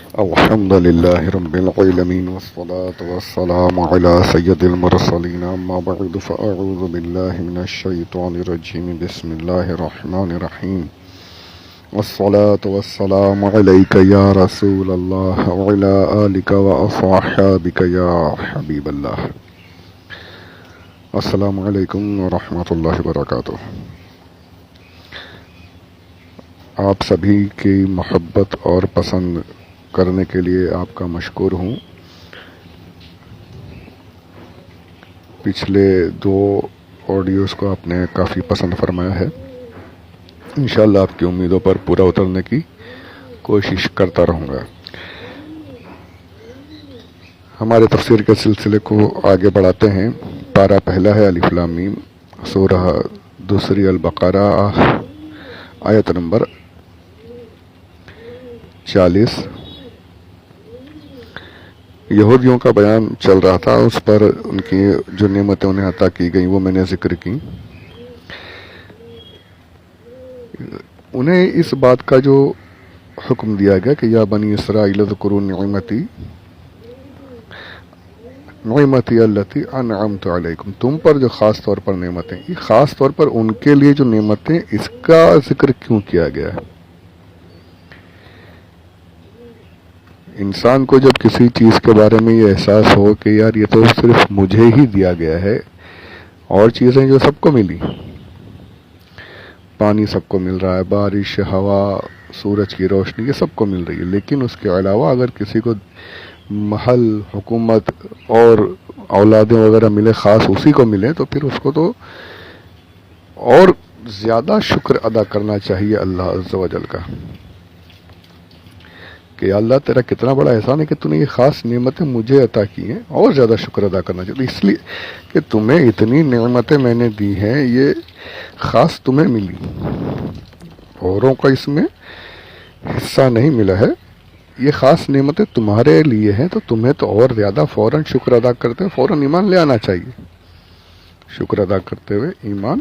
الحمد لله رب العالمين والصلاة والسلام على سيد المرسلين أما بعد فأعوذ بالله من الشيطان الرجيم بسم الله الرحمن الرحيم والصلاة والسلام عليك يا رسول الله وعلى آلك وأصحابك يا حبيب الله. السلام علیکم ورحمۃ اللہ وبرکاتہ. آپ سبھی کی محبت اور پسند کرنے کے لیے آپ کا مشکور ہوں. پچھلے دو آڈیوز کو آپ نے کافی پسند فرمایا ہے. انشاءاللہ آپ کی امیدوں پر پورا اترنے کی کوشش کرتا رہوں گا. ہمارے تفسیر کے سلسلے کو آگے بڑھاتے ہیں. پارہ پہلا ہے الف لام میم، سورہ دوسری البقرہ، آیت نمبر 40. یہودیوں کا بیان چل رہا تھا، اس پر ان کی جو نعمتیں انہیں عطا کی گئیں وہ میں نے ذکر کی. انہیں اس بات کا جو حکم دیا گیا کہ یا بنی اسرائیل اذکروا نعمتی التی انعمت علیکم، تم پر جو خاص طور پر نعمتیں، یہ خاص طور پر ان کے لیے جو نعمتیں، اس کا ذکر کیوں کیا گیا ہے؟ انسان کو جب کسی چیز کے بارے میں یہ احساس ہو کہ یار یہ تو صرف مجھے ہی دیا گیا ہے، اور چیزیں جو سب کو ملی، پانی سب کو مل رہا ہے، بارش، ہوا، سورج کی روشنی، یہ سب کو مل رہی ہے، لیکن اس کے علاوہ اگر کسی کو محل، حکومت اور اولادیں وغیرہ ملے، خاص اسی کو ملے، تو پھر اس کو تو اور زیادہ شکر ادا کرنا چاہیے اللہ عز و جل کا کہ اللہ تیرا کتنا بڑا احسان ہے کہ تو نے یہ خاص نعمتیں مجھے عطا کی ہیں، اور زیادہ شکر ادا کرنا چاہیے. اس لیے کہ تمہیں اتنی نعمتیں میں نے دی ہیں، یہ خاص تمہیں ملی، اوروں کا اس میں حصہ نہیں ملا ہے. یہ خاص نعمتیں تمہارے لیے ہیں، تو تمہیں تو اور زیادہ فوراً شکر ادا کرتے ہیں فوراً ایمان لے آنا چاہیے. شکر ادا کرتے ہوئے ایمان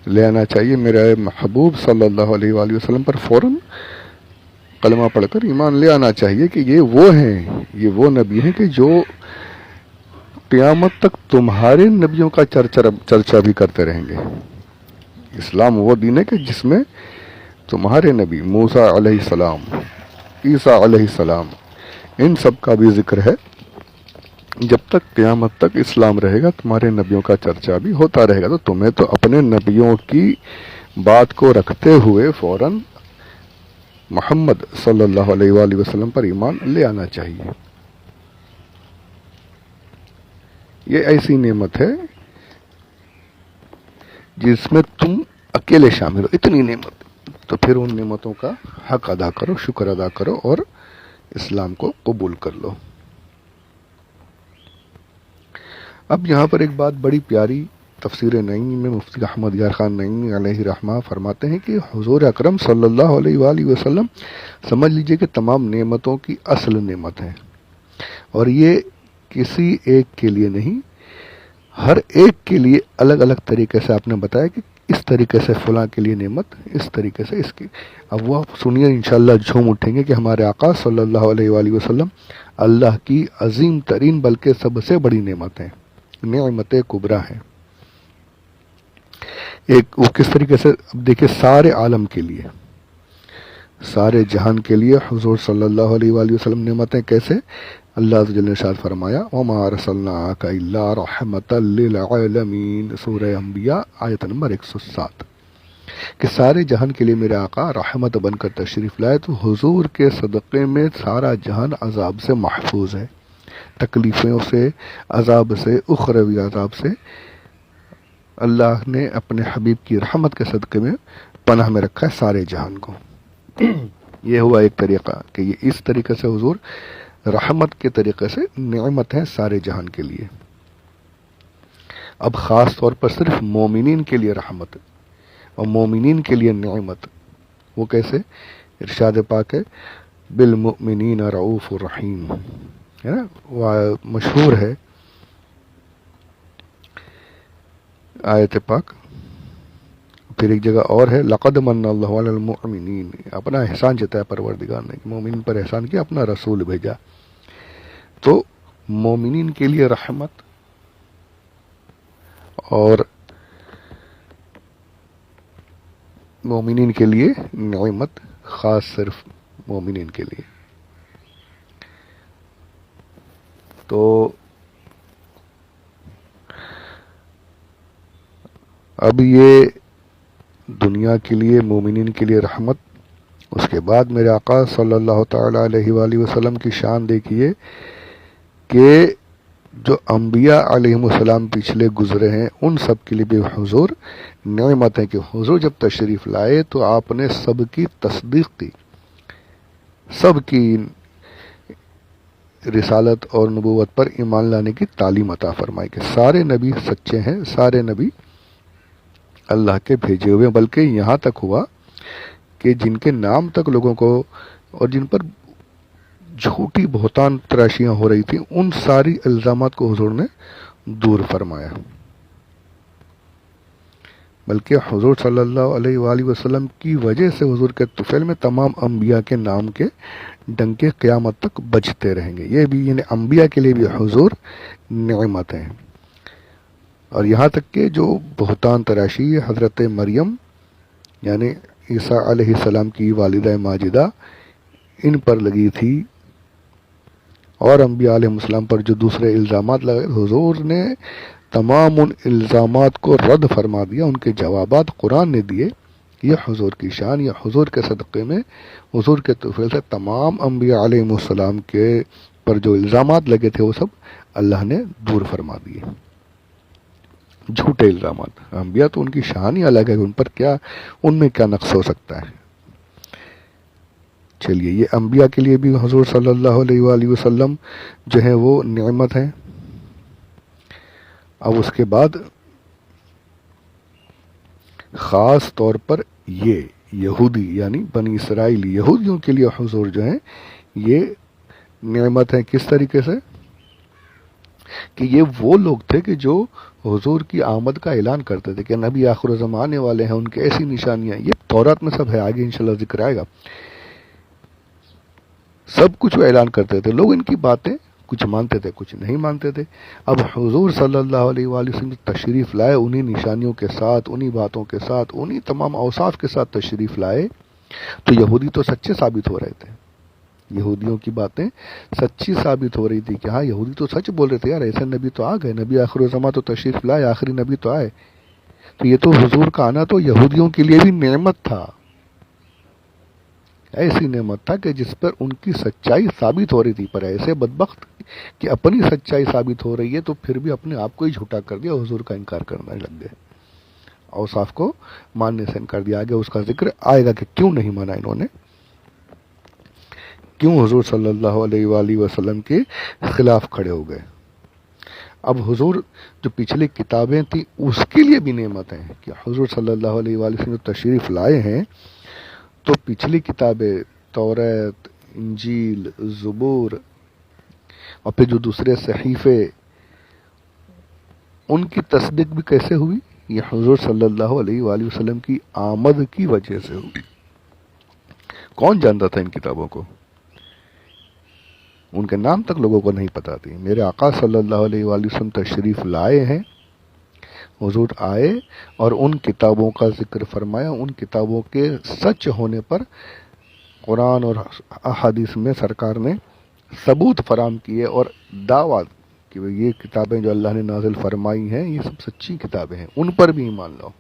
لے آنا چاہیے. میرے محبوب صلی اللہ علیہ وآلہ وسلم پر فوراً کلمہ پڑھ کر ایمان لے آنا چاہیے کہ یہ وہ ہیں، یہ وہ نبی ہیں کہ جو قیامت تک تمہارے نبیوں کا چرچا بھی کرتے رہیں گے. اسلام وہ دین ہے کہ جس میں تمہارے نبی موسیٰ علیہ السلام، عیسیٰ علیہ السلام، ان سب کا بھی ذکر ہے. جب تک قیامت تک اسلام رہے گا تمہارے نبیوں کا چرچا بھی ہوتا رہے گا. تو تمہیں تو اپنے نبیوں کی بات کو رکھتے ہوئے فوراً محمد صلی اللہ علیہ وآلہ وسلم پر ایمان لے آنا چاہیے. یہ ایسی نعمت ہے جس میں تم اکیلے شامل ہو، اتنی نعمت. تو پھر ان نعمتوں کا حق ادا کرو، شکر ادا کرو اور اسلام کو قبول کر لو. اب یہاں پر ایک بات بڑی پیاری تفسیر نعیمی میں مفتی احمد یار خان نعیمی علیہ رحمہ فرماتے ہیں کہ حضور اکرم صلی اللہ علیہ وآلہ وسلم سمجھ لیجئے کہ تمام نعمتوں کی اصل نعمت ہے، اور یہ کسی ایک کے لیے نہیں، ہر ایک کے لیے الگ الگ طریقے سے آپ نے بتایا کہ اس طریقے سے فلاں کے لیے نعمت، اس طریقے سے اس کی. اب وہ آپ سنیے، انشاءاللہ جھوم اٹھیں گے کہ ہمارے آقا صلی اللہ علیہ وآلہ وسلم اللہ کی عظیم ترین بلکہ سب سے بڑی نعمت ہیں، نعمت کبریٰ ہیں. ایک وہ کس طریقے سے، اب دیکھیں سارے عالم کے لیے، سارے جہان کے لیے حضور صلی اللہ علیہ وآلہ وسلم نعمتیں کیسے. اللہ عز و جل نے ارشاد فرمایا وَمَا أَرْسَلْنَاكَ إِلَّا رَحْمَةً لِّلْعَالَمِينَ، سورہ انبیاء آیت نمبر 107، کہ سارے جہان کے لیے میرے آقا رحمت بن کر تشریف لائے. تو حضور کے صدقے میں سارا جہان عذاب سے محفوظ ہے، تکلیفوں سے، عذاب سے، اخروی عذاب سے. اللہ نے اپنے حبیب کی رحمت کے صدقے میں پناہ میں رکھا ہے سارے جہان کو. یہ ہوا ایک طریقہ کہ یہ اس طریقے سے حضور رحمت کے طریقے سے نعمت ہے سارے جہان کے لیے. اب خاص طور پر صرف مومنین کے لیے رحمت اور مومنین کے لیے نعمت. وہ کیسے؟ ارشاد پاک ہے بالمؤمنین رؤوف الرحیم، ہے نا، وہ مشہور ہے آیت پاک پھر ایک جگہ اور ہے لقد من اللہ علی المؤمنین، اپنا احسان جتایا پروردگار نے کہ مومنین پر احسان کیا، اپنا رسول بھیجا. تو مومنین کے لیے رحمت اور مومنین کے لیے نعمت، خاص صرف مومنین کے لیے. تو اب یہ دنیا کے لیے مومنین کے لیے رحمت. اس کے بعد میرے آقا صلی اللہ تعالی علیہ وآلہ وسلم کی شان دیکھیے کہ جو انبیاء علیہم السلام پچھلے گزرے ہیں ان سب کے لیے بھی حضور نعمت ہے کہ حضور جب تشریف لائے تو آپ نے سب کی تصدیق کی، سب کی رسالت اور نبوت پر ایمان لانے کی تعلیم عطا فرمائی کہ سارے نبی سچے ہیں، سارے نبی اللہ کے بھیجے ہوئے. بلکہ یہاں تک ہوا کہ جن کے نام تک لوگوں کو اور جن پر جھوٹی بہتان تراشیاں ہو رہی تھیں ان ساری الزامات کو حضور نے دور فرمایا. بلکہ حضور صلی اللہ علیہ وآلہ وسلم کی وجہ سے حضور کے طفیل میں تمام انبیاء کے نام کے ڈنکے قیامت تک بجتے رہیں گے. یہ بھی یعنی انبیاء کے لیے بھی حضور نعمت ہیں. اور یہاں تک کہ جو بہتان تراشی حضرت مریم یعنی عیسیٰ علیہ السلام کی والدہ ماجدہ ان پر لگی تھی اور انبیاء علیہ السلام پر جو دوسرے الزامات لگے، حضور نے تمام ان الزامات کو رد فرما دیا، ان کے جوابات قرآن نے دیے. یہ حضور کی شان، یہ حضور کے صدقے میں حضور کے طفیل سے تمام انبیاء علیہ السلام کے پر جو الزامات لگے تھے وہ سب اللہ نے دور فرما دیے. جھوٹے الزامات، انبیاء تو ان کی شان ہی الگ ہے، ان پر کیا، ان میں کیا نقص ہو سکتا ہے. چلیے یہ انبیاء کے لیے بھی حضور صلی اللہ علیہ وآلہ وسلم جو ہے وہ نعمت ہے. اب اس کے بعد خاص طور پر یہ یہودی یعنی بنی اسرائیل یہودیوں کے لیے حضور جو ہیں یہ نعمت ہے. کس طریقے سے کہ یہ وہ لوگ تھے کہ جو حضور کی آمد کا اعلان کرتے تھے کہ نبی آخر الزمان آنے والے ہیں، ان کے ایسی نشانیاں، یہ تورات میں سب ہے، آگے انشاءاللہ ذکر آئے گا. سب کچھ وہ اعلان کرتے تھے، لوگ ان کی باتیں کچھ مانتے تھے کچھ نہیں مانتے تھے. اب حضور صلی اللہ علیہ وآلہ وسلم تشریف لائے، انہی نشانیوں کے ساتھ، انہی باتوں کے ساتھ، انہی تمام اوصاف کے ساتھ تشریف لائے تو یہودی تو سچے ثابت ہو رہے تھے. یہودیوں کی باتیں سچی ثابت ہو رہی تھی کہ ہاں یہودی تو سچ بول رہے تھے، یار ایسے نبی تو آ گئے، نبی آخر الزمان تو تشریف لائے، آخری نبی تو آئے. تو یہ تو حضور کا آنا تو یہودیوں کے لیے بھی نعمت تھا، ایسی نعمت تھا کہ جس پر ان کی سچائی ثابت ہو رہی تھی. پر ایسے بدبخت کہ اپنی سچائی ثابت ہو رہی ہے تو پھر بھی اپنے آپ کو ہی جھوٹا کر دیا، حضور کا انکار کرنے لگ گئے، اوصاف کو ماننے سے انکار دیا. آگے اس کا ذکر آئے گا کہ کیوں نہیں مانا انہوں نے، کیوں حضور صلی اللہ علیہ وآلہ وسلم کے خلاف کھڑے ہو گئے. اب حضور جو پچھلی کتابیں تھیں اس کے لیے بھی نعمت ہیں کہ حضور صلی اللہ علیہ وآلہ وسلم تشریف لائے ہیں تو پچھلی کتابیں توریت، انجیل، زبور اور پھر جو دوسرے صحیفے ان کی تصدیق بھی کیسے ہوئی؟ یہ حضور صلی اللہ علیہ وآلہ وسلم کی آمد کی وجہ سے ہوئی. کون جانتا تھا ان کتابوں کو؟ ان کے نام تک لوگوں کو نہیں پتا تھی. میرے آقا صلی اللہ علیہ وآلہ وسلم تشریف لائے ہیں، حضور آئے اور ان کتابوں کا ذکر فرمایا. ان کتابوں کے سچ ہونے پر قرآن اور احادیث میں سرکار نے ثبوت فراہم کیے اور دعویٰ کہ یہ کتابیں جو اللہ نے نازل فرمائی ہیں یہ سب سچی کتابیں ہیں، ان پر بھی ایمان لاؤ.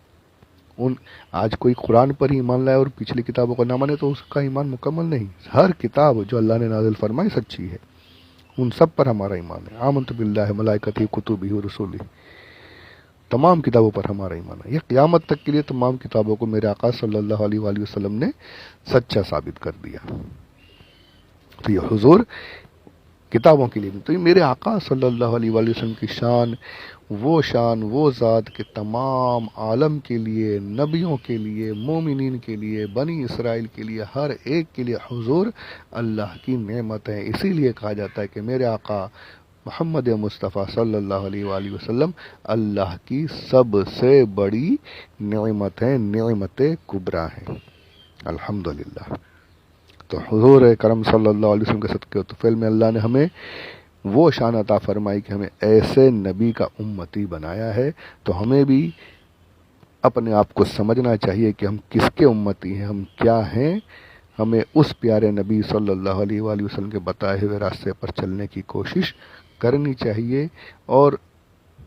آج کوئی قرآن پر ہی ایمان لائے اور پچھلی کتابوں کو نہ مانے تو اس کا ایمان مکمل نہیں. ہر کتاب جو اللہ نے نازل فرمائی سچی ہے، ان سب پر ہمارا ایمان ہے. آمنت باللہ ملائکتہ کتبہ ورسلہ، تمام کتابوں پر ہمارا ایمان ہے. یہ قیامت تک کے لیے تمام کتابوں کو میرے آقا صلی اللہ علیہ وآلہ وسلم نے سچا ثابت کر دیا. تو یہ حضور کتابوں کے لیے بھی. تو یہ میرے آقا صلی اللہ علیہ وآلہ وسلم کی شان وہ ذات کے تمام عالم کے لیے، نبیوں کے لیے، مومنین کے لیے، بنی اسرائیل کے لیے، ہر ایک کے لیے حضور اللہ کی نعمت ہے. اسی لیے کہا جاتا ہے کہ میرے آقا محمد مصطفیٰ صلی اللہ علیہ وآلہ وسلم اللہ کی سب سے بڑی نعمت ہیں، نعمت کبریٰ ہیں، الحمدللہ۔ تو حضور کرم صلی اللہ علیہ وسلم کے صدقے و طفیل میں اللہ نے ہمیں وہ شان عطا فرمائی کہ ہمیں ایسے نبی کا امتی بنایا ہے، تو ہمیں بھی اپنے آپ کو سمجھنا چاہیے کہ ہم کس کے امتی ہیں، ہم کیا ہیں۔ ہمیں اس پیارے نبی صلی اللہ علیہ وآلہ وسلم کے بتائے ہوئے راستے پر چلنے کی کوشش کرنی چاہیے، اور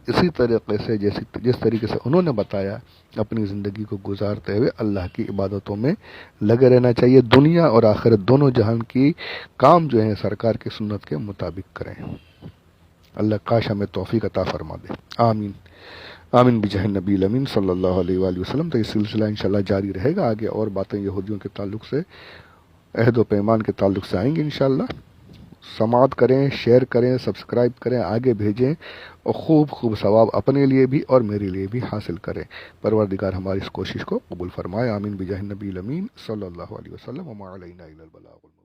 اسی طریقے سے جس طریقے سے انہوں نے بتایا اپنی زندگی کو گزارتے ہوئے اللہ کی عبادتوں میں لگے رہنا چاہیے۔ دنیا اور آخرت دونوں جہان کی کام جو ہیں سرکار کی سنت کے مطابق کریں۔ اللہ کاش ہمیں توفیق عطا فرما دے، آمین آمین بجاہ نبی الامین صلی اللہ علیہ وآلہ وسلم۔ تو یہ سلسلہ انشاءاللہ جاری رہے گا، آگے اور باتیں یہودیوں کے تعلق سے، عہد و پیمان کے تعلق سے آئیں گے انشاءاللہ۔ سماعت کریں، شیئر کریں، سبسکرائب کریں، آگے بھیجیں، اور خوب ثواب اپنے لیے بھی اور میرے لیے بھی حاصل کریں۔ پروردگار ہماری اس کوشش کو قبول فرمائے، آمین بجاہ نبی الامین صلی اللہ علیہ وسلم، وما علینا الا البلاغ۔